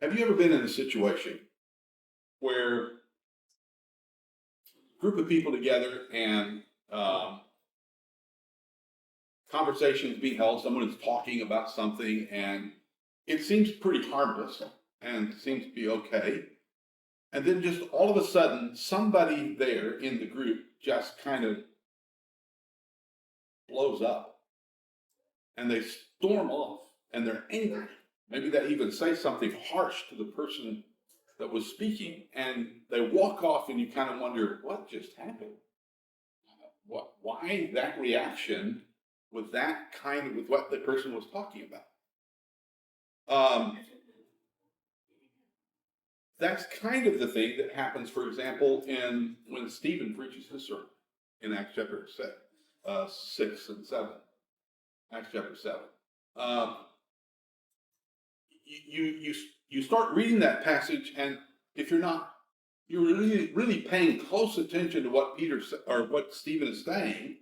Have you ever been in a situation where a group of people together and conversations being held, someone is talking about something and it seems pretty harmless and seems to be okay. And then just all of a sudden, somebody there in the group just kind of blows up and they storm off and they're angry. Maybe they even say something harsh to the person that was speaking, and they walk off, and you kind of wonder, what just happened? Why that reaction with what the person was talking about? That's kind of the thing that happens, for example, when Stephen preaches his sermon in Acts chapter 6 and 7. Acts chapter 7. You start reading that passage, and if you're really paying close attention to what what Stephen is saying,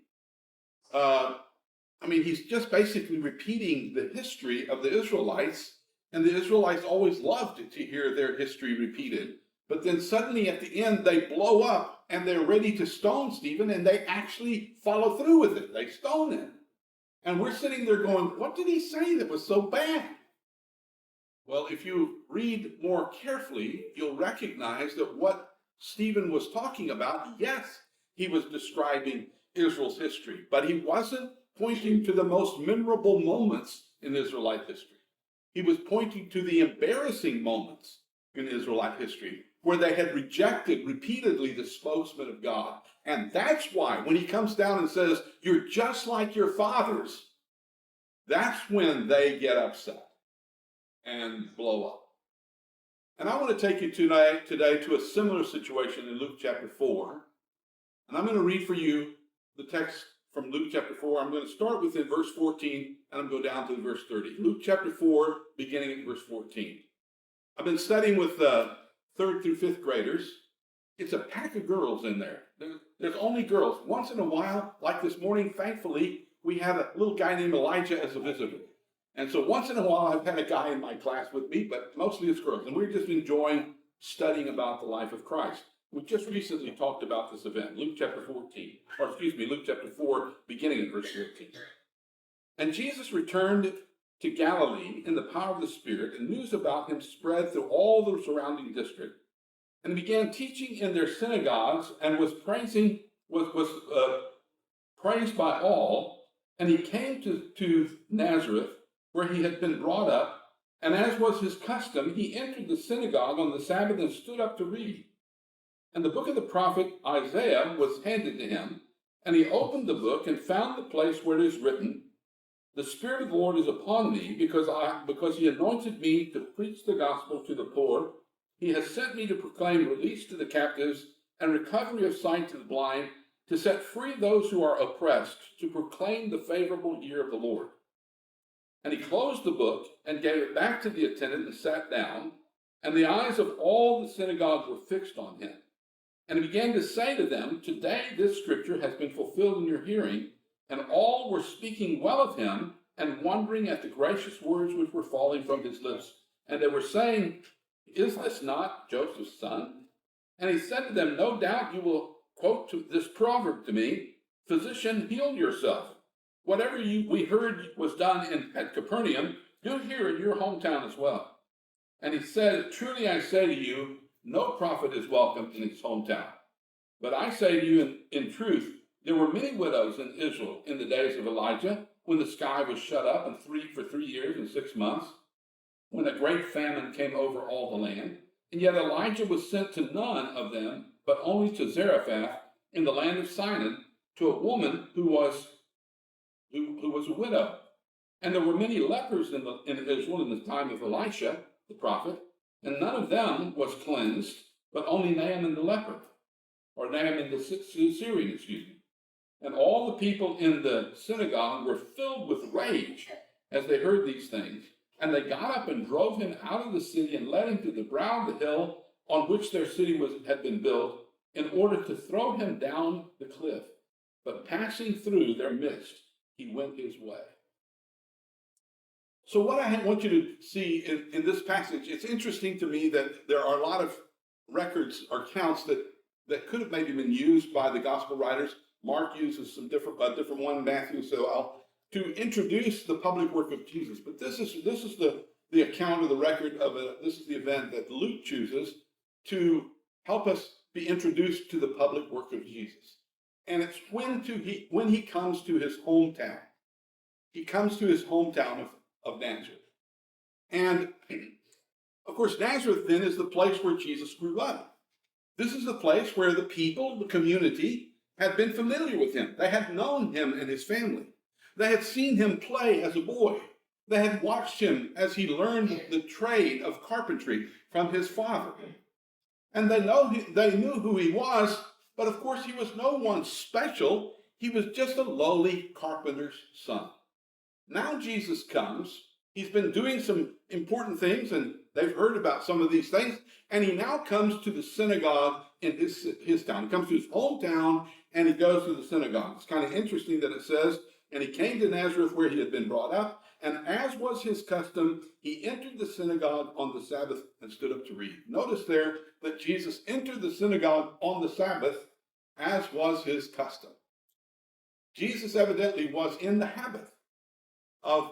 he's just basically repeating the history of the Israelites, and the Israelites always loved to hear their history repeated. But then suddenly at the end, they blow up, and they're ready to stone Stephen, and they actually follow through with it. They stone him. And we're sitting there going, what did he say that was so bad? Well, if you read more carefully, you'll recognize that what Stephen was talking about, yes, he was describing Israel's history, but he wasn't pointing to the most memorable moments in Israelite history. He was pointing to the embarrassing moments in Israelite history where they had rejected repeatedly the spokesman of God. And that's why when he comes down and says, you're just like your fathers, that's when they get upset and blow up. And I want to take you today to a similar situation in Luke chapter 4. And I'm going to read for you the text from Luke chapter 4. I'm going to start within verse 14 and I'm going to go down to verse 30. Luke chapter 4, beginning at verse 14. I've been studying with 3rd through 5th graders. It's a pack of girls in there. There's only girls. Once in a while, like this morning, thankfully, we had a little guy named Elijah as a visitor. And so once in a while, I've had a guy in my class with me, but mostly it's girls. And we're just enjoying studying about the life of Christ. We just recently talked about this event, Luke chapter 4, beginning at verse 14. And Jesus returned to Galilee in the power of the Spirit, and news about him spread through all the surrounding district. And he began teaching in their synagogues and was praised by all. And he came to Nazareth, where he had been brought up, and as was his custom, he entered the synagogue on the Sabbath and stood up to read. And the book of the prophet Isaiah was handed to him, and he opened the book and found the place where it is written, the Spirit of the Lord is upon me, because he anointed me to preach the gospel to the poor. He has sent me to proclaim release to the captives and recovery of sight to the blind, to set free those who are oppressed, to proclaim the favorable year of the Lord. And he closed the book and gave it back to the attendant and sat down, and the eyes of all the synagogue were fixed on him. And he began to say to them, today this scripture has been fulfilled in your hearing. And all were speaking well of him and wondering at the gracious words which were falling from his lips. And they were saying, is this not Joseph's son? And he said to them, no doubt you will quote this proverb to me, physician, heal yourself. Whatever we heard was done at Capernaum, do here in your hometown as well. And he said, truly I say to you, no prophet is welcome in his hometown. But I say to you in truth, there were many widows in Israel in the days of Elijah, when the sky was shut up for 3 years and 6 months, when a great famine came over all the land. And yet Elijah was sent to none of them, but only to Zarephath in the land of Sidon, to a woman who was a widow. And there were many lepers in Israel in the time of Elisha, the prophet, and none of them was cleansed, but only Naaman the leper, or Naaman the Syrian, And all the people in the synagogue were filled with rage as they heard these things. And they got up and drove him out of the city and led him to the brow of the hill on which their city had been built, in order to throw him down the cliff. But passing through their midst, he went his way. So what I want you to see in this passage, it's interesting to me that there are a lot of records or accounts that could have maybe been used by the gospel writers. Mark uses some different one, Matthew so well, to introduce the public work of Jesus. But this is the account of the record of this is the event that Luke chooses to help us be introduced to the public work of Jesus. And it's when he comes to his hometown. He comes to his hometown of Nazareth. And of course, Nazareth then is the place where Jesus grew up. This is the place where the people, the community, had been familiar with him. They had known him and his family. They had seen him play as a boy. They had watched him as he learned the trade of carpentry from his father. And they knew who he was, but of course he was no one special. He was just a lowly carpenter's son. Now Jesus comes. He's been doing some important things, and they've heard about some of these things. And he now comes to the synagogue in his town. He comes to his hometown, and he goes to the synagogue. It's kind of interesting that it says, and he came to Nazareth where he had been brought up. And as was his custom, he entered the synagogue on the Sabbath and stood up to read. Notice there that Jesus entered the synagogue on the Sabbath as was his custom. Jesus evidently was in the habit of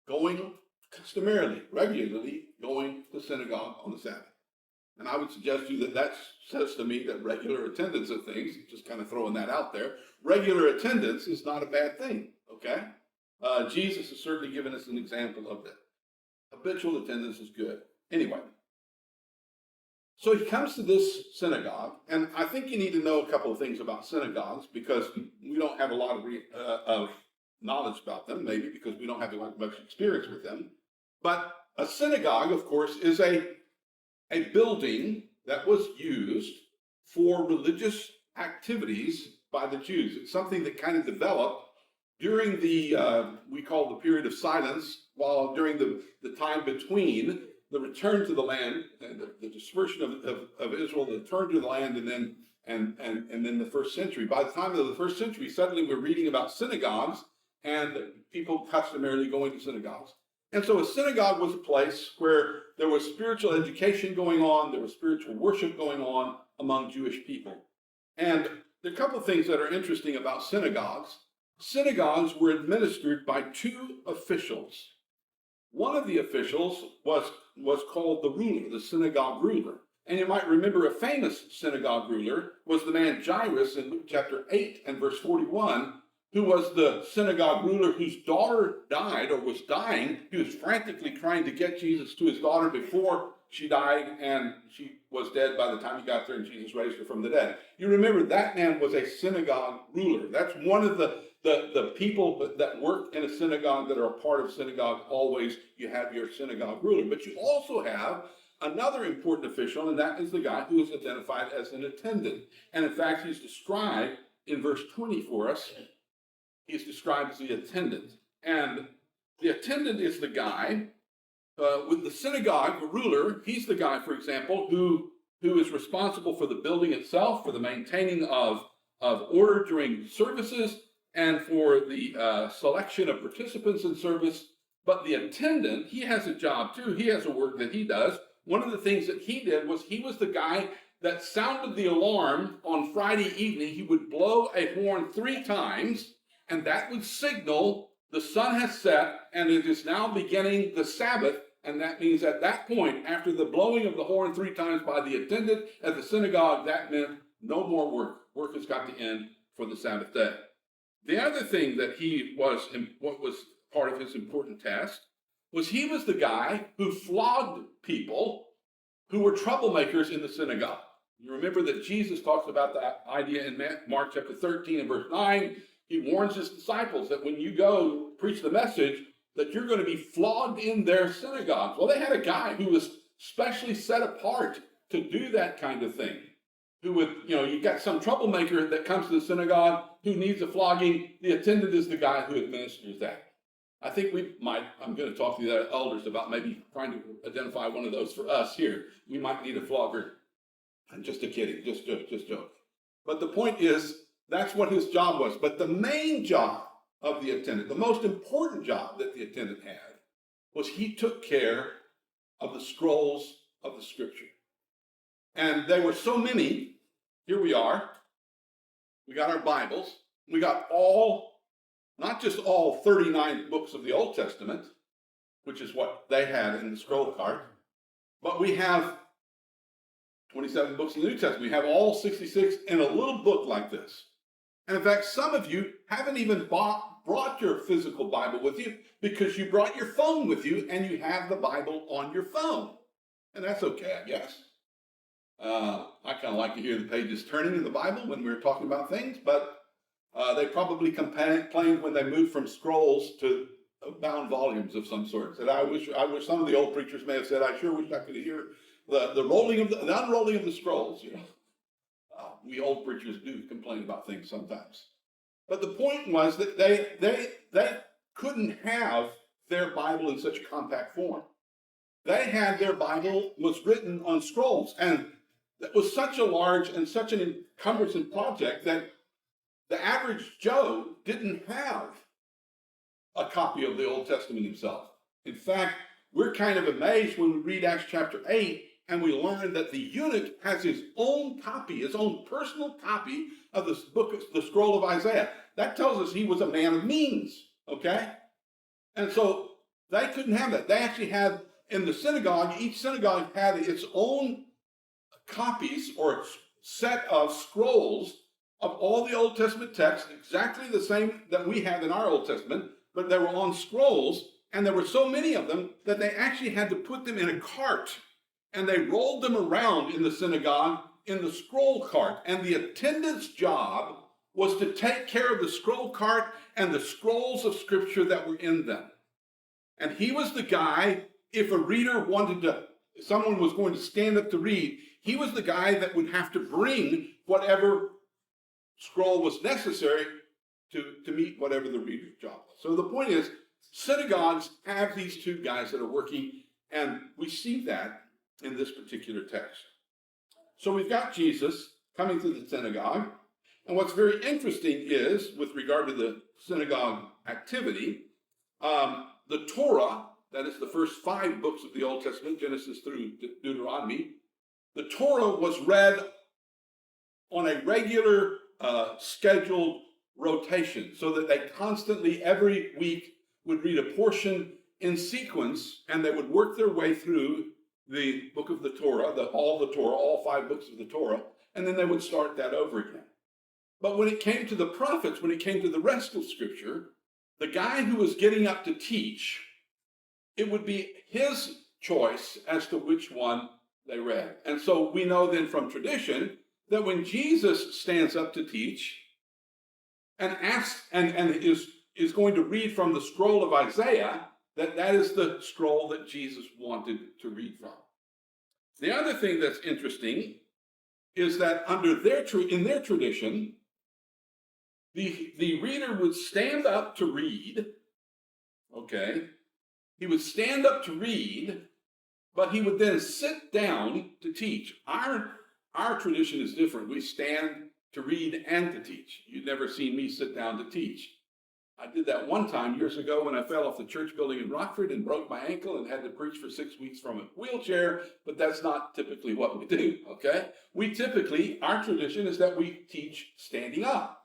going customarily, regularly going to synagogue on the Sabbath. And I would suggest to you that says to me that regular attendance of things, just kind of throwing that out there, regular attendance is not a bad thing, okay? Jesus has certainly given us an example of that. Habitual attendance is good. Anyway, so he comes to this synagogue, and I think you need to know a couple of things about synagogues because we don't have a lot of knowledge about them, maybe because we don't have much experience with them. But a synagogue, of course, is a building that was used for religious activities by the Jews. It's something that kind of developed during we call the period of silence, while during the time between the return to the land, and the dispersion of Israel, the return to the land, and then the first century. By the time of the first century, suddenly we're reading about synagogues and people customarily going to synagogues. And so a synagogue was a place where there was spiritual education going on, there was spiritual worship going on among Jewish people. And there are a couple of things that are interesting about synagogues. Synagogues were administered by two officials. One of the officials was called the ruler, the synagogue ruler. And you might remember a famous synagogue ruler was the man Jairus in Luke chapter 8 and verse 41, who was the synagogue ruler whose daughter died or was dying. He was frantically trying to get Jesus to his daughter before she died, and she was dead by the time he got there, and Jesus raised her from the dead. You remember that man was a synagogue ruler. That's one of the people that work in a synagogue that are a part of synagogue. Always you have your synagogue ruler. But you also have another important official, and that is the guy who is identified as an attendant. And in fact, he's described in verse 20 for us. He's described as the attendant. And the attendant is the guy with the synagogue, the ruler. He's the guy, for example, who is responsible for the building itself, for the maintaining of order during services, and for the selection of participants in service. But the attendant, he has a job too. He has a work that he does. One of the things that he did was he was the guy that sounded the alarm on Friday evening. He would blow a horn 3 times, and that would signal the sun has set and it is now beginning the Sabbath. And that means at that point, after the blowing of the horn 3 times by the attendant at the synagogue, that meant no more work. Work has got to end for the Sabbath day. The other thing that what was part of his important task, was he was the guy who flogged people who were troublemakers in the synagogue. You remember that Jesus talks about that idea in Mark chapter 13 and verse 9. He warns his disciples that when you go preach the message, that you're going to be flogged in their synagogues. Well, they had a guy who was specially set apart to do that kind of thing. Who would, you got some troublemaker that comes to the synagogue who needs a flogging. The attendant is the guy who administers that. I think I'm going to talk to the elders about maybe trying to identify one of those for us here. We might need a flogger. I'm just a kidding, just joke. But the point is, that's what his job was. But the main job of the attendant, the most important job that the attendant had, was he took care of the scrolls of the Scripture. And there were so many. Here we are. We got our Bibles. We got not just all 39 books of the Old Testament, which is what they had in the scroll cart, but we have 27 books in the New Testament. We have all 66 in a little book like this. And in fact, some of you haven't even brought your physical Bible with you because you brought your phone with you and you have the Bible on your phone. And that's okay, I guess. I kind of like to hear the pages turning in the Bible when we're talking about things, but they probably complained when they moved from scrolls to bound volumes of some sort. Said, I wish some of the old preachers may have said, I sure wish I could hear the unrolling of the scrolls. You know, we old preachers do complain about things sometimes. But the point was that they couldn't have their Bible in such a compact form. They had their Bible was written on scrolls, and that was such a large and such an cumbersome project that the average Joe didn't have a copy of the Old Testament himself. In fact, we're kind of amazed when we read Acts chapter 8 and we learn that the eunuch has his own copy, his own personal copy of the book of the scroll of Isaiah. That tells us he was a man of means, okay? And so they couldn't have that. They actually had, in the synagogue, each synagogue had its own copies or set of scrolls of all the Old Testament texts, exactly the same that we have in our Old Testament, but they were on scrolls, and there were so many of them that they actually had to put them in a cart, and they rolled them around in the synagogue in the scroll cart, and the attendant's job was to take care of the scroll cart and the scrolls of Scripture that were in them. And he was the guy, if a reader someone was going to stand up to read, he was the guy that would have to bring whatever scroll was necessary to meet whatever the reader's job was. So the point is, synagogues have these two guys that are working, and we see that in this particular text. So we've got Jesus coming to the synagogue, and what's very interesting is, with regard to the synagogue activity, the Torah, that is the first 5 books of the Old Testament, Genesis through Deuteronomy, the Torah was read on a regular scheduled rotation, so that they constantly, every week, would read a portion in sequence, and they would work their way through the book of the Torah, all 5 books of the Torah, and then they would start that over again. But when it came to the prophets, when it came to the rest of Scripture, the guy who was getting up to teach, it would be his choice as to which one they read. And so we know then from tradition that when Jesus stands up to teach and asks and is going to read from the scroll of Isaiah, that is the scroll that Jesus wanted to read from. The other thing that's interesting is that in their tradition, the reader would stand up to read, okay? He would stand up to read, but he would then sit down to teach. Our tradition is different. We stand to read and to teach. You've never seen me sit down to teach. I did that one time years ago when I fell off the church building in Rockford and broke my ankle and had to preach for 6 weeks from a wheelchair, but that's not typically what we do, okay? Our tradition is that we teach standing up.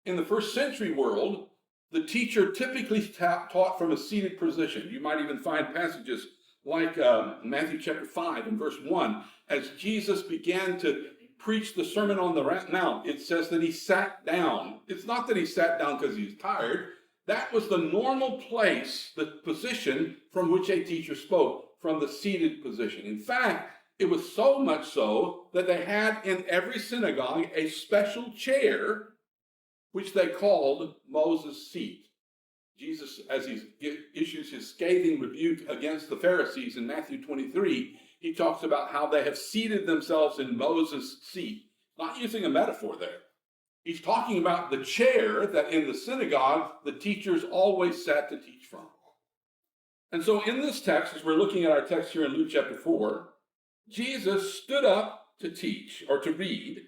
In the first century world, the teacher typically taught from a seated position. You might even find passages like Matthew chapter 5 and verse 1. As Jesus began to preach the Sermon on the Mount, it says that he sat down. It's not that he sat down because he was tired. That was the normal place, the position from which a teacher spoke, from the seated position. In fact, it was so much so that they had in every synagogue a special chair, which they called Moses' seat. Jesus, as he issues his scathing rebuke against the Pharisees in Matthew 23, he talks about how they have seated themselves in Moses' seat. Not using a metaphor there. He's talking about the chair that in the synagogue the teachers always sat to teach from. And so in this text, as we're looking at our text here in Luke chapter 4, Jesus stood up to teach or to read,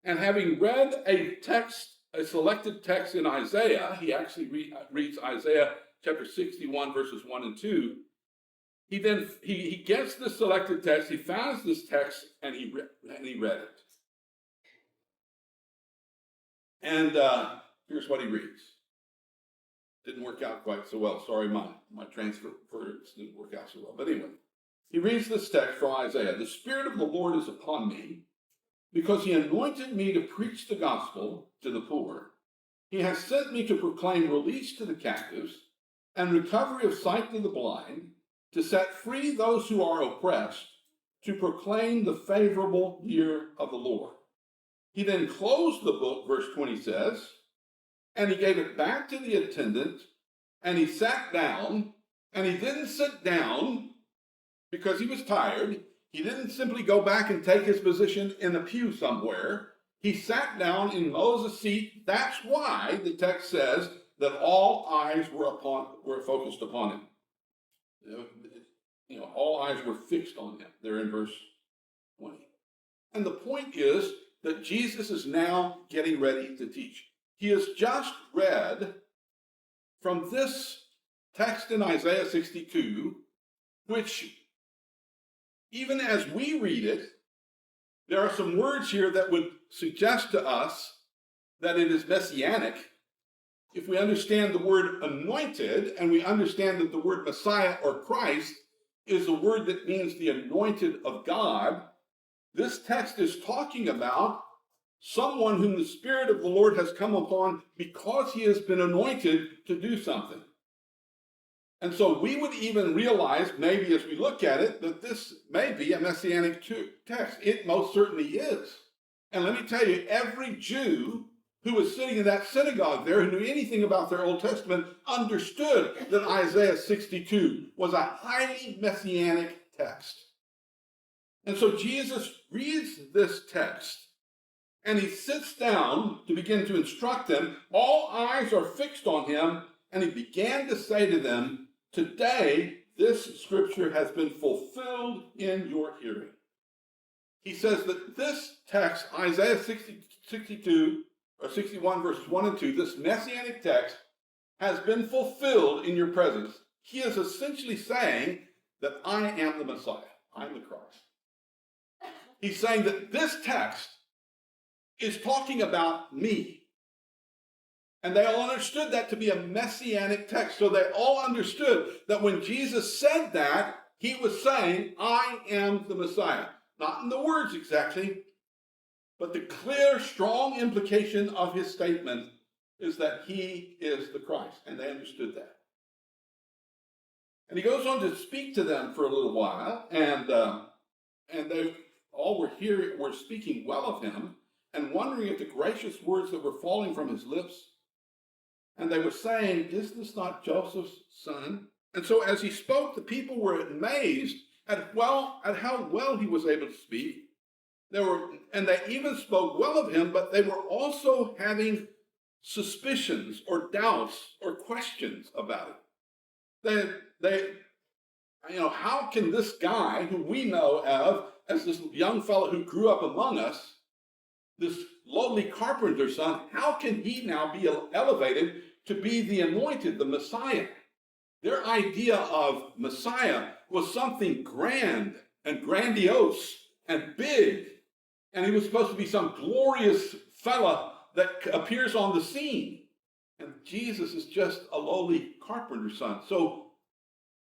and having read a selected text in Isaiah, he actually reads Isaiah chapter 61, verses 1 and 2. he gets the selected text, he finds this text, and he read it. And here's what he reads. Didn't work out quite so well. Sorry, my transfer didn't work out so well. But anyway, he reads this text from Isaiah. The Spirit of the Lord is upon me, because he anointed me to preach the gospel to the poor. He has sent me to proclaim release to the captives and recovery of sight to the blind, to set free those who are oppressed, to proclaim the favorable year of the Lord. He then closed the book, verse 20 says, and he gave it back to the attendant, and he sat down, and he didn't sit down because he was tired. He didn't simply go back and take his position in a pew somewhere. He sat down in Moses' seat. That's why the text says that all eyes were focused upon him. All eyes were fixed on him. They're in verse 20. And the point is that Jesus is now getting ready to teach. He has just read from this text in Isaiah 62, which, even as we read it, there are some words here that would suggest to us that it is messianic. If we understand the word anointed, and we understand that the word Messiah or Christ is a word that means the anointed of God, this text is talking about someone whom the Spirit of the Lord has come upon because he has been anointed to do something. And so we would even realize, maybe as we look at it, that this may be a messianic text. It most certainly is. And let me tell you, every Jew who was sitting in that synagogue there, who knew anything about their Old Testament, understood that Isaiah 62 was a highly messianic text. And so Jesus reads this text, and he sits down to begin to instruct them. All eyes are fixed on him, and he began to say to them, today this scripture has been fulfilled in your hearing. He says that this text, Isaiah 62, or 61 verses 1 and 2, this messianic text has been fulfilled in your presence. He is essentially saying that I am the Messiah. I'm the Christ. He's saying that this text is talking about me. And they all understood that to be a messianic text. So they all understood that when Jesus said that, he was saying, I am the Messiah. Not in the words exactly, but the clear, strong implication of his statement is that he is the Christ. And they understood that. And he goes on to speak to them for a little while. And they all were speaking well of him, and wondering at the gracious words that were falling from his lips. And they were saying, is this not Joseph's son? And so as he spoke, the people were amazed at how well he was able to speak. And they even spoke well of him, but they were also having suspicions or doubts or questions about it. How can this guy who we know of as this young fellow who grew up among us, this lowly carpenter's son, how can he now be elevated to be the anointed, the Messiah? Their idea of Messiah was something grand and grandiose and big. And he was supposed to be some glorious fella that appears on the scene. And Jesus is just a lowly carpenter's son. So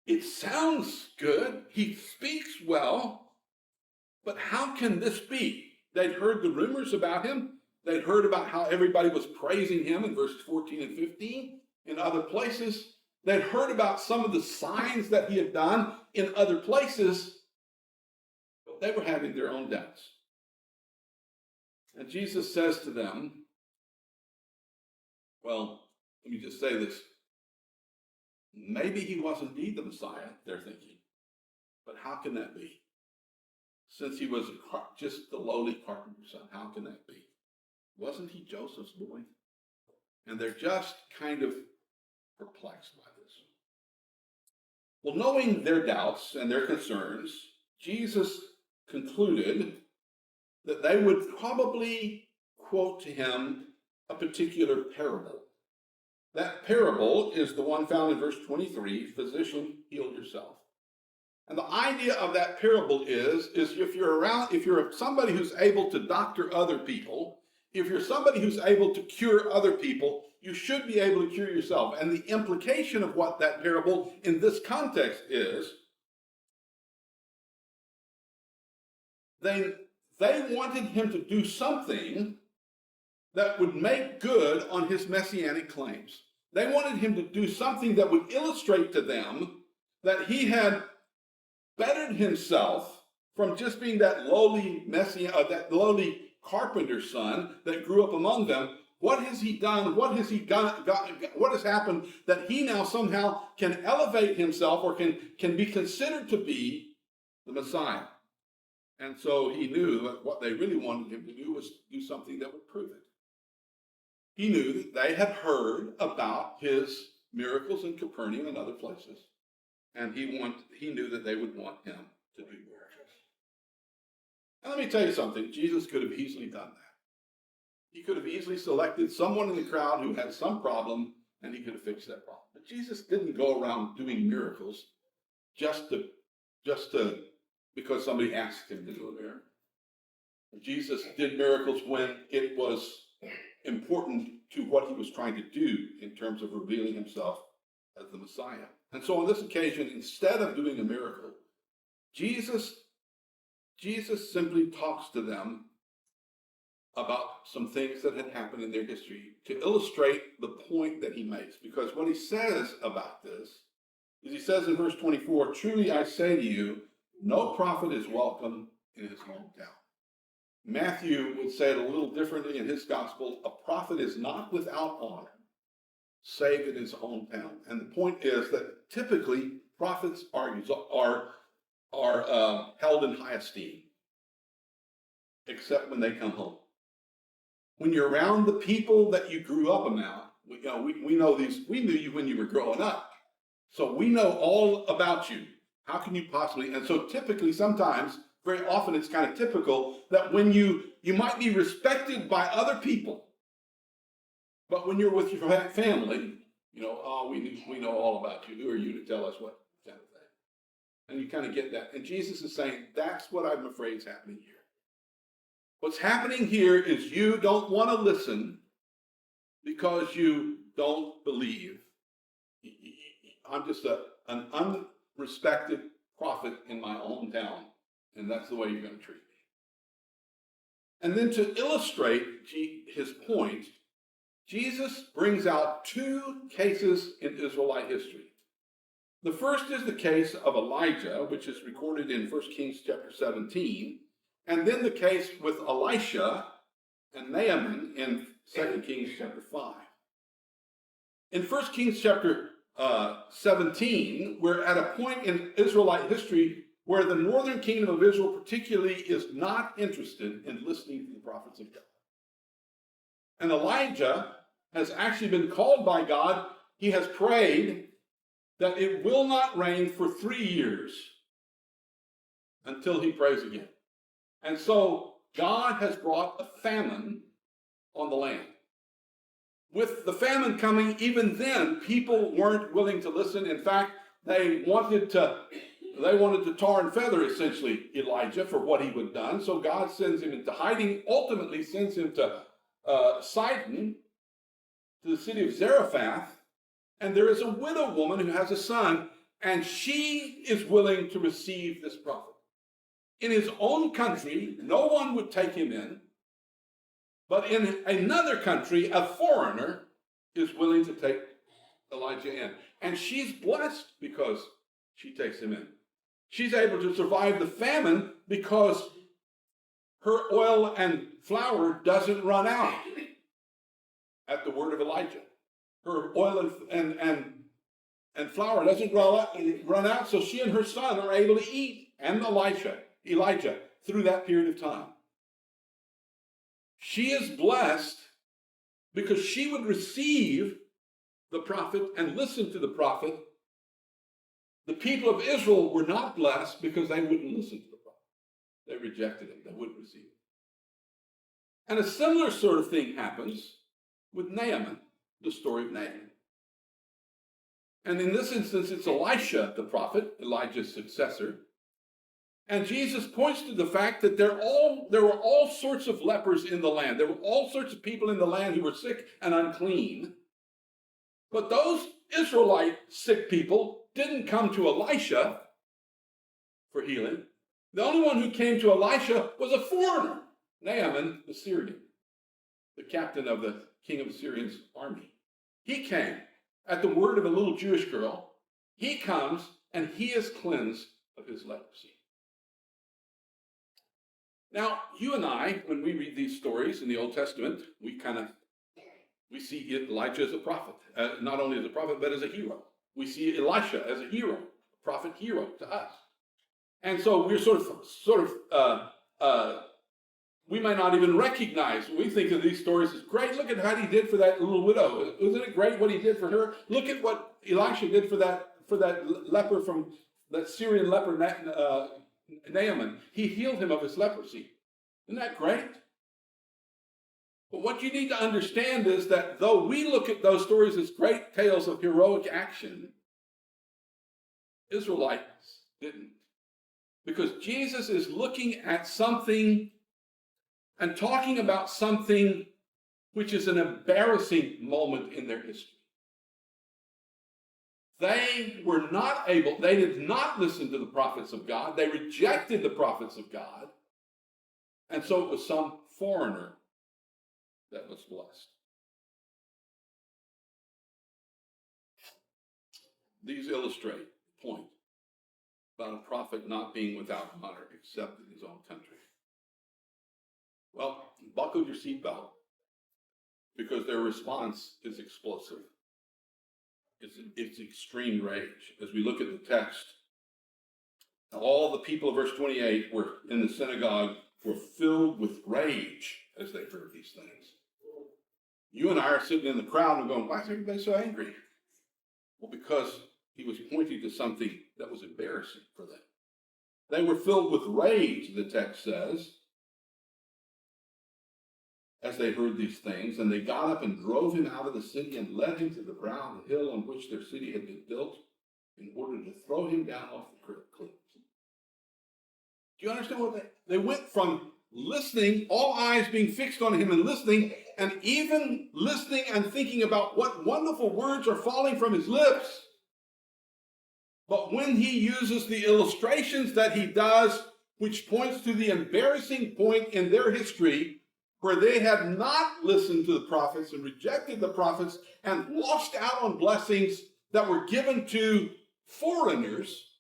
it sounds good. He speaks well. But how can this be? They'd heard the rumors about him. They'd heard about how everybody was praising him in verses 14 and 15 in other places. They'd heard about some of the signs that he had done in other places. But they were having their own doubts. And Jesus says to them, well, let me just say this. Maybe he was indeed the Messiah, they're thinking. But how can that be? Since he was just the lowly carpenter's son, how can that be? Wasn't he Joseph's boy? And they're just kind of perplexed by this. Well, knowing their doubts and their concerns, Jesus concluded that they would probably quote to him a particular parable. That parable is the one found in verse 23, physician, heal yourself. And the idea of that parable is if you're somebody who's able to doctor other people, if you're somebody who's able to cure other people, you should be able to cure yourself. And the implication of what that parable in this context is, they wanted him to do something that would make good on his messianic claims. They wanted him to do something that would illustrate to them that he had bettered himself from just being that lowly that lowly carpenter's son that grew up among them. What has he done? What has he got? What has happened that he now somehow can elevate himself or can be considered to be the Messiah? And so he knew that what they really wanted him to do was do something that would prove it. He knew that they had heard about his miracles in Capernaum and other places. And he knew that they would want him to do miracles. And let me tell you something, Jesus could have easily done that. He could have easily selected someone in the crowd who had some problem, and he could have fixed that problem. But Jesus didn't go around doing miracles just because somebody asked him to do a miracle. Jesus did miracles when it was important to what he was trying to do in terms of revealing himself as the Messiah. And so on this occasion, instead of doing a miracle, Jesus simply talks to them about some things that had happened in their history to illustrate the point that he makes. Because what he says about this is he says in verse 24, "Truly I say to you, no prophet is welcome in his hometown." Matthew would say it a little differently in his gospel. A prophet is not without honor, save in his hometown. And the point is that typically prophets are held in high esteem, except when they come home. When you're around the people that you grew up around, we know these. We knew you when you were growing up, so we know all about you. How can you possibly? And so typically, sometimes, very often, it's kind of typical that when you might be respected by other people, but when you're with your family, we know all about you. Who are you to tell us what kind of thing? And you kind of get that. And Jesus is saying, that's what I'm afraid is happening here. What's happening here is you don't want to listen because you don't believe. I'm just an unrespected prophet in my hometown, and that's the way you're going to treat me. And then to illustrate his point, Jesus brings out two cases in Israelite history. The first is the case of Elijah, which is recorded in 1 Kings chapter 17, and then the case with Elisha and Naaman in 2 Kings chapter 5. In 1 Kings chapter 17, we're at a point in Israelite history where the northern kingdom of Israel particularly is not interested in listening to the prophets of God. And Elijah has actually been called by God. He has prayed that it will not rain for 3 years until he prays again. And so God has brought a famine on the land. With the famine coming, even then, people weren't willing to listen. In fact, they wanted to tar and feather, essentially, Elijah for what he had done. So God sends him into hiding, ultimately sends him to Sidon, to the city of Zarephath, and there is a widow woman who has a son, and she is willing to receive this prophet. In his own country, no one would take him in, but in another country, a foreigner is willing to take Elijah in. And she's blessed because she takes him in. She's able to survive the famine because her oil and flour doesn't run out at the word of Elijah. Her oil and flour doesn't run out, so she and her son are able to eat, and Elijah through that period of time. She is blessed because she would receive the prophet and listen to the prophet. The people of Israel were not blessed because they wouldn't listen to the prophet. They rejected him. They wouldn't receive him. And a similar sort of thing happens with Naaman, the story of Naaman. And in this instance, it's Elisha, the prophet, Elijah's successor. And Jesus points to the fact that there were all sorts of lepers in the land. There were all sorts of people in the land who were sick and unclean. But those Israelite sick people didn't come to Elisha for healing. The only one who came to Elisha was a foreigner, Naaman the Syrian, the captain of the king of Syria's army. He came at the word of a little Jewish girl. He comes and he is cleansed of his leprosy. Now, you and I, when we read these stories in the Old Testament, we see Elijah as a prophet, not only as a prophet, but as a hero. We see Elisha as a hero, a prophet hero to us. And so we're we might not even recognize. We think of these stories as great. Look at how he did for that little widow. Wasn't it great what he did for her? Look at what Elisha did for that leper from that Syrian leper, Naaman. He healed him of his leprosy. Isn't that great? But what you need to understand is that though we look at those stories as great tales of heroic action, Israelites didn't. Because Jesus is looking at something and talking about something which is an embarrassing moment in their history. They did not listen to the prophets of God. They rejected the prophets of God. And so it was some foreigner that was blessed. These illustrate the point about a prophet not being without honor except in his own country. Well, buckle your seatbelt, because their response is explosive. It's extreme rage. As we look at the text, all the people of verse 28 were in the synagogue were filled with rage as they heard these things. You and I are sitting in the crowd and going, why is everybody so angry? Well, because he was pointing to something that was embarrassing for them. They were filled with rage, the text says, as they heard these things, and they got up and drove him out of the city and led him to the brow of the hill on which their city had been built in order to throw him down off the cliff. Do you understand what they went from listening, all eyes being fixed on him and listening and thinking about what wonderful words are falling from his lips. But when he uses the illustrations that he does, which points to the embarrassing point in their history where they had not listened to the prophets and rejected the prophets and lost out on blessings that were given to foreigners,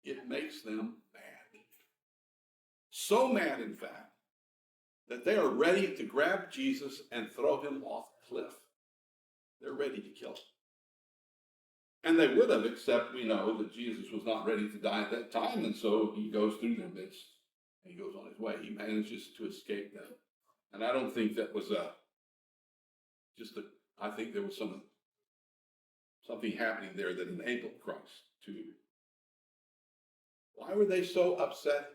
it makes them mad. So mad, in fact, that they are ready to grab Jesus and throw him off a cliff. They're ready to kill him. And they would have, except we know that Jesus was not ready to die at that time, and so he goes through their midst and he goes on his way. He manages to escape them. And I don't think that was I think there was something happening there that enabled Christ to. Why were they so upset?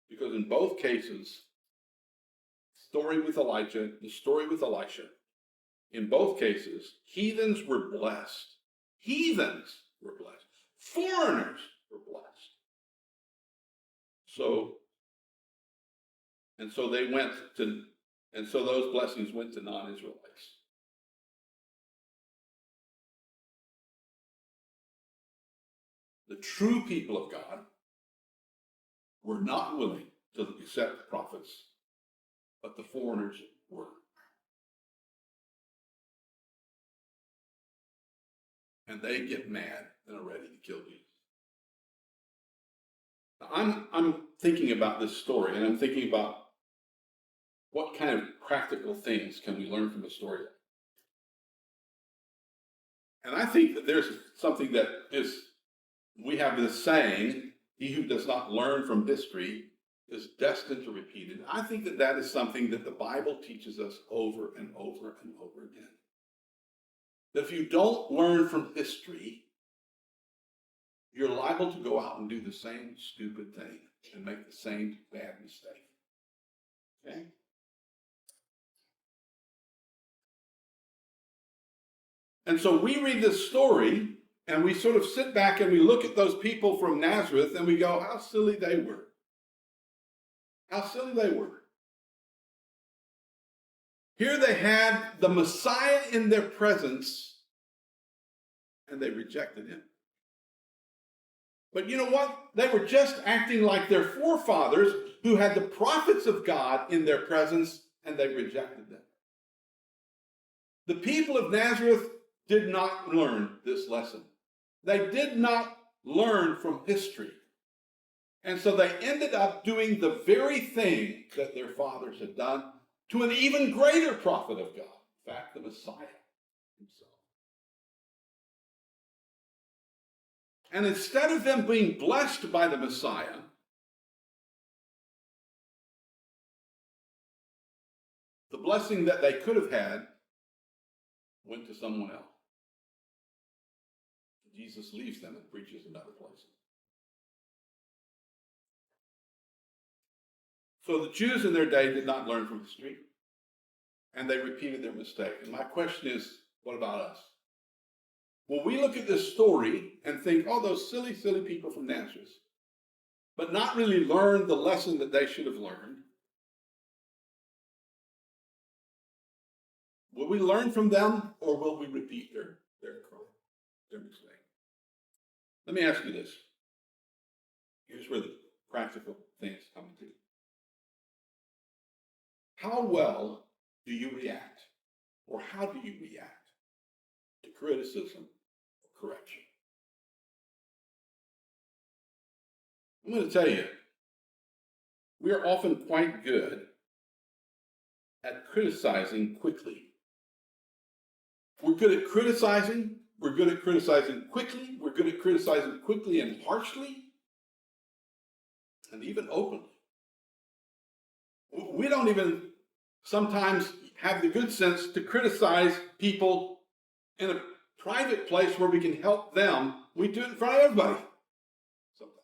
Because in both cases, the story with Elisha, in both cases, heathens were blessed. Heathens were blessed. Foreigners were blessed. So those blessings went to non-Israelites. The true people of God were not willing to accept the prophets, but the foreigners were. And they get mad and are ready to kill Jesus. Now, I'm thinking about this story, and I'm thinking about what kind of practical things can we learn from the story. And I think that there's something that we have this saying, he who does not learn from history is destined to repeat it. I think that is something that the Bible teaches us over and over and over again. That if you don't learn from history, you're liable to go out and do the same stupid thing and make the same bad mistake. Okay? And so we read this story and we sort of sit back and we look at those people from Nazareth and we go, how silly they were. How silly they were. Here they had the Messiah in their presence and they rejected him. But you know what? They were just acting like their forefathers who had the prophets of God in their presence and they rejected them. The people of Nazareth did not learn this lesson. They did not learn from history. And so they ended up doing the very thing that their fathers had done to an even greater prophet of God. In fact, the Messiah himself. And instead of them being blessed by the Messiah, the blessing that they could have had went to someone else. Jesus leaves them and preaches in other places. So the Jews in their day did not learn from history, and they repeated their mistake. And my question is, what about us? When we look at this story and think, oh, those silly, silly people from Nazareth, but not really learn the lesson that they should have learned, will we learn from them or will we repeat their crime, their mistake? Let me ask you this. Here's where the practical things come into. How well do you react, or how do you react to criticism or correction? I'm going to tell you, we are often quite good at criticizing quickly. We're good at criticizing. We're good at criticizing quickly. We're good at criticizing quickly and harshly, and even openly. We don't even sometimes have the good sense to criticize people in a private place where we can help them. We do it in front of everybody. Sometimes.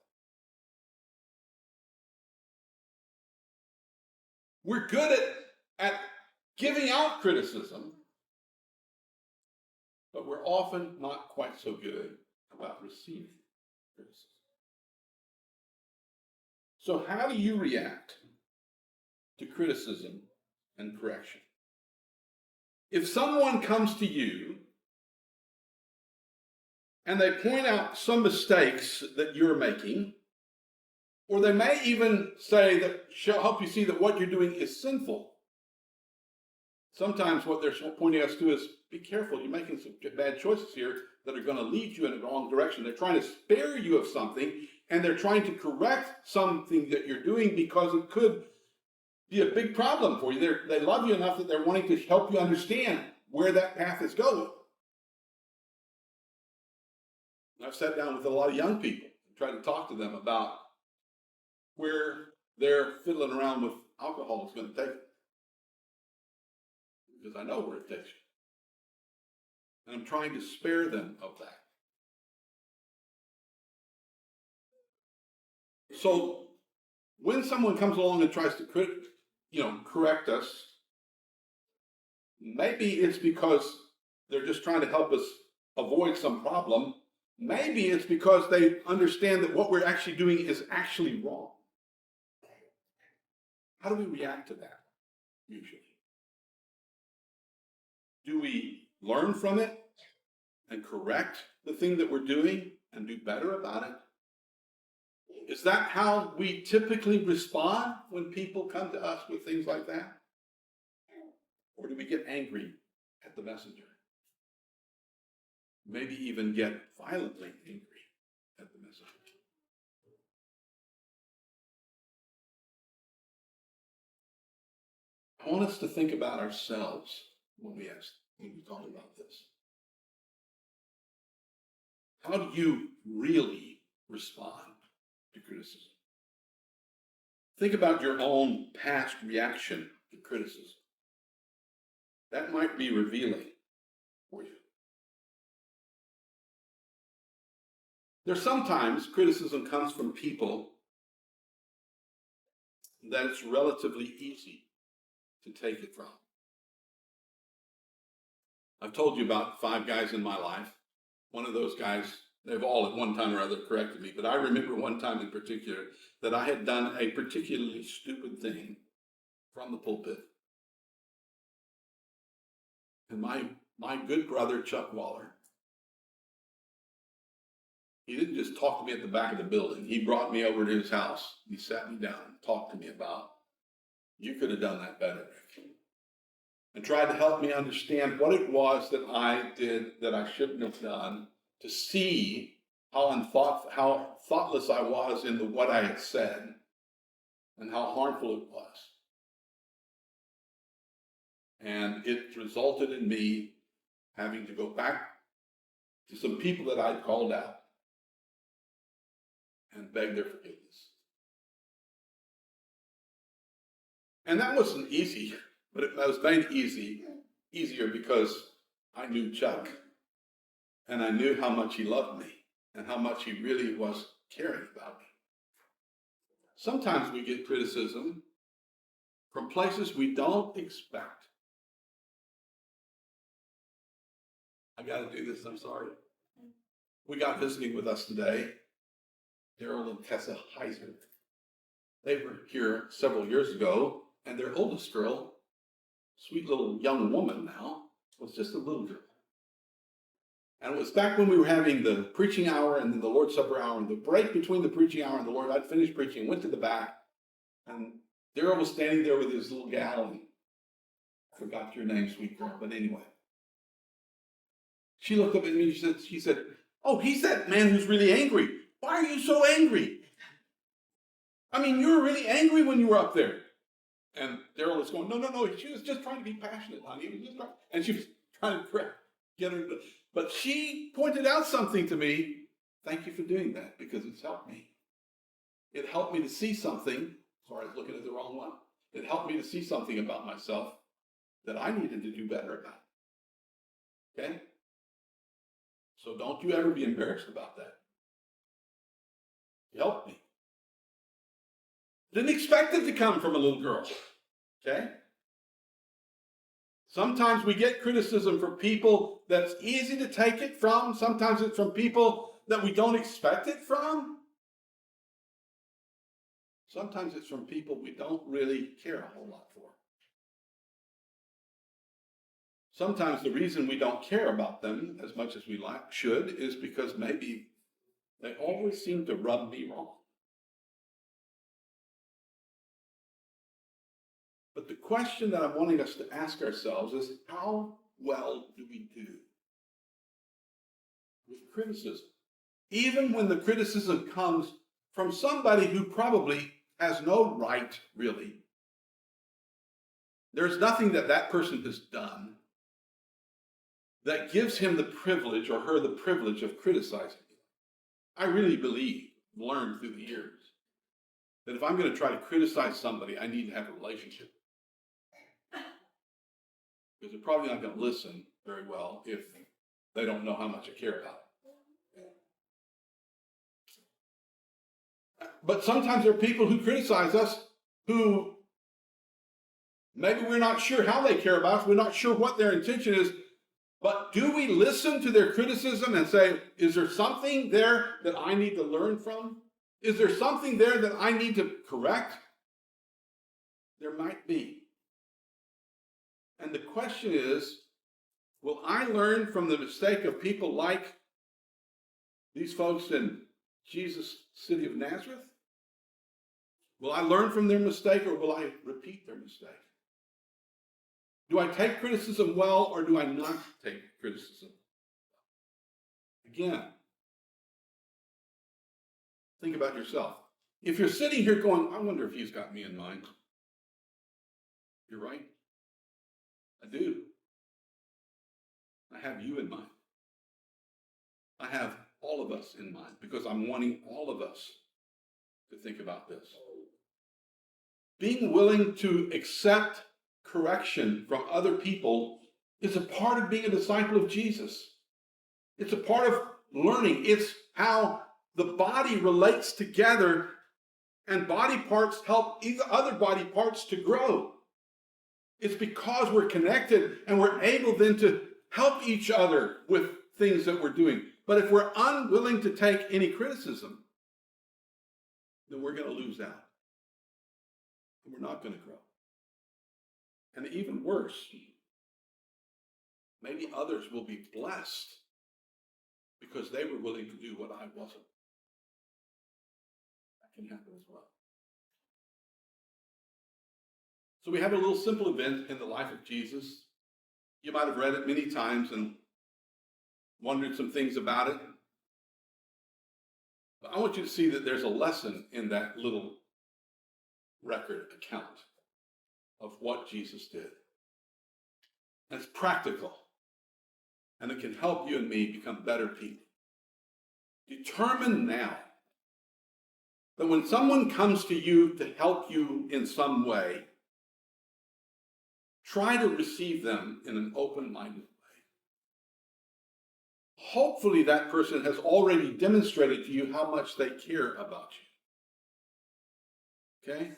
We're good at giving out criticism, but we're often not quite so good about receiving criticism. So how do you react to criticism and correction? If someone comes to you and they point out some mistakes that you're making, or they may even say that help you see that what you're doing is sinful. Sometimes what they're pointing us to is, be careful, you're making some bad choices here that are going to lead you in the wrong direction. They're trying to spare you of something, and they're trying to correct something that you're doing because it could be a big problem for you. They love you enough that they're wanting to help you understand where that path is going. I've sat down with a lot of young people and tried to talk to them about where their fiddling around with alcohol is going to take them. Because I know where it takes you. And I'm trying to spare them of that. So when someone comes along and tries to correct us, maybe it's because they're just trying to help us avoid some problem. Maybe it's because they understand that what we're actually doing is actually wrong. How do we react to that, usually? Do we learn from it and correct the thing that we're doing and do better about it? Is that how we typically respond when people come to us with things like that? Or do we get angry at the messenger? Maybe even get violently angry at the messenger. I want us to think about ourselves when we talk about this. How do you really respond to criticism? Think about your own past reaction to criticism. That might be revealing for you. There's sometimes criticism comes from people that it's relatively easy to take it from. I've told you about 5 guys in my life. One of those guys, they've all at one time or other corrected me, but I remember one time in particular that I had done a particularly stupid thing from the pulpit. And my good brother, Chuck Waller, he didn't just talk to me at the back of the building. He brought me over to his house. He sat me down and talked to me about, you could have done that better, Rick. And tried to help me understand what it was that I did that I shouldn't have done, to see how thoughtless I was in what I had said and how harmful it was. And it resulted in me having to go back to some people that I'd called out and beg their forgiveness. And that wasn't easy, but it was made easier because I knew Chuck, and I knew how much he loved me and how much he really was caring about me. Sometimes we get criticism from places we don't expect. I got to do this, I'm sorry. We got visiting with us today, Daryl and Tessa Heiser. They were here several years ago, and their oldest girl, sweet little young woman now, was just a little girl. And it was back when we were having the preaching hour and then the Lord's Supper hour, and the break between the preaching hour and the Lord, I'd finished preaching and went to the back, and Daryl was standing there with his little gal, and I forgot your name, sweet girl, but anyway. She looked up at me and she said, oh, he's that man who's really angry. Why are you so angry? I mean, you were really angry when you were up there. And Daryl was going, no, she was just trying to be passionate, honey. And she was trying to get her to, but she pointed out something to me. Thank you for doing that, because it's helped me. It helped me to see something. Sorry, I was looking at the wrong one. It helped me to see something about myself that I needed to do better about. Okay? So don't you ever be embarrassed about that. It helped me. Didn't expect it to come from a little girl. Okay? Sometimes we get criticism from people that's easy to take it from. Sometimes it's from people that we don't expect it from. Sometimes it's from people we don't really care a whole lot for. Sometimes the reason we don't care about them as much as we should is because maybe they always seem to rub me wrong. But the question that I'm wanting us to ask ourselves is, how well do we do with criticism? Even when the criticism comes from somebody who probably has no right, really. There's nothing that that person has done that gives him the privilege or her the privilege of criticizing you. I really believe, learned through the years, that if I'm going to try to criticize somebody, I need to have a relationship. Because they're probably not going to listen very well if they don't know how much I care about it. But sometimes there are people who criticize us who maybe we're not sure how they care about us, we're not sure what their intention is, but do we listen to their criticism and say, is there something there that I need to learn from? Is there something there that I need to correct? There might be. And the question is, will I learn from the mistake of people like these folks in Jesus' city of Nazareth? Will I learn from their mistake, or will I repeat their mistake? Do I take criticism well, or do I not take criticism? Again, think about yourself. If you're sitting here going, I wonder if he's got me in mind. You're right. I do. I have you in mind. I have all of us in mind, because I'm wanting all of us to think about this. Being willing to accept correction from other people is a part of being a disciple of Jesus. It's a part of learning. It's how the body relates together, and body parts help other body parts to grow. It's because we're connected and we're able then to help each other with things that we're doing. But if we're unwilling to take any criticism, then we're going to lose out. And we're not going to grow. And even worse, maybe others will be blessed because they were willing to do what I wasn't. That can happen as well. So we have a little simple event in the life of Jesus. You might have read it many times and wondered some things about it. But I want you to see that there's a lesson in that little record account of what Jesus did. And it's practical. And it can help you and me become better people. Determine now that when someone comes to you to help you in some way, try to receive them in an open-minded way. Hopefully that person has already demonstrated to you how much they care about you. Okay?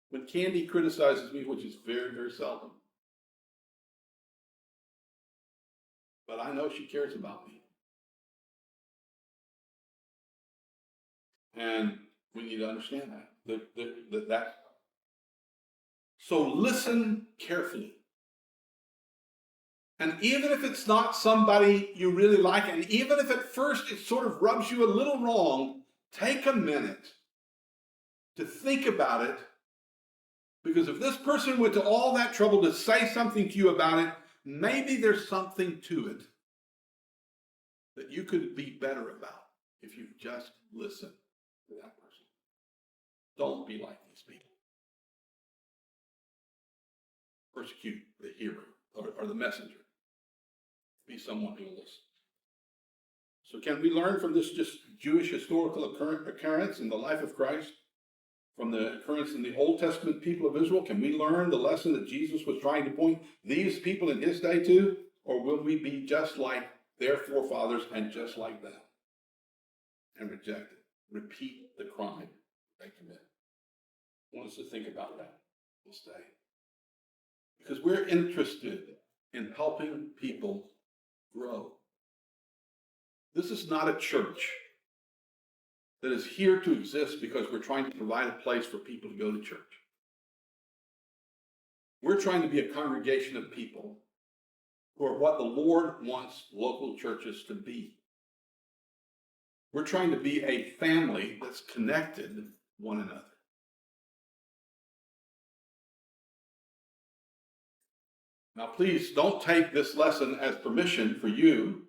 When Candy criticizes me, which is very, very seldom, but I know she cares about me. And we need to understand that. So listen carefully. And even if it's not somebody you really like, and even if at first it sort of rubs you a little wrong, take a minute to think about it. Because if this person went to all that trouble to say something to you about it, maybe there's something to it that you could be better about if you just listen to that person. Don't be like these people. Persecute the hearer or the messenger. Be someone who will listen. So can we learn from this just Jewish historical occurrence in the life of Christ? From the occurrence in the Old Testament people of Israel, can we learn the lesson that Jesus was trying to point these people in his day to? Or will we be just like their forefathers and just like them? And reject it. Repeat the crime they commit. I want us to think about that this day. Because we're interested in helping people grow. This is not a church that is here to exist because we're trying to provide a place for people to go to church. We're trying to be a congregation of people who are what the Lord wants local churches to be. We're trying to be a family that's connected to one another. Now, please don't take this lesson as permission for you,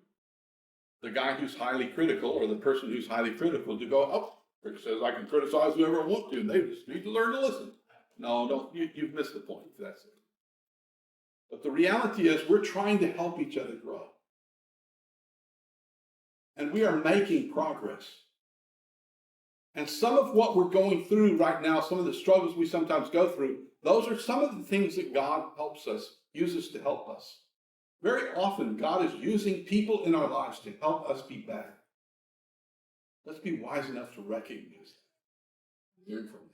the guy who's highly critical or the person who's highly critical, to go, oh, Rick says I can criticize whoever I want to, and they just need to learn to listen. No, don't. You've missed the point. That's it. But the reality is we're trying to help each other grow. And we are making progress. And some of what we're going through right now, some of the struggles we sometimes go through, those are some of the things that God helps us, uses to help us. Very often, God is using people in our lives to help us be better. Let's be wise enough to recognize that. Learn from them.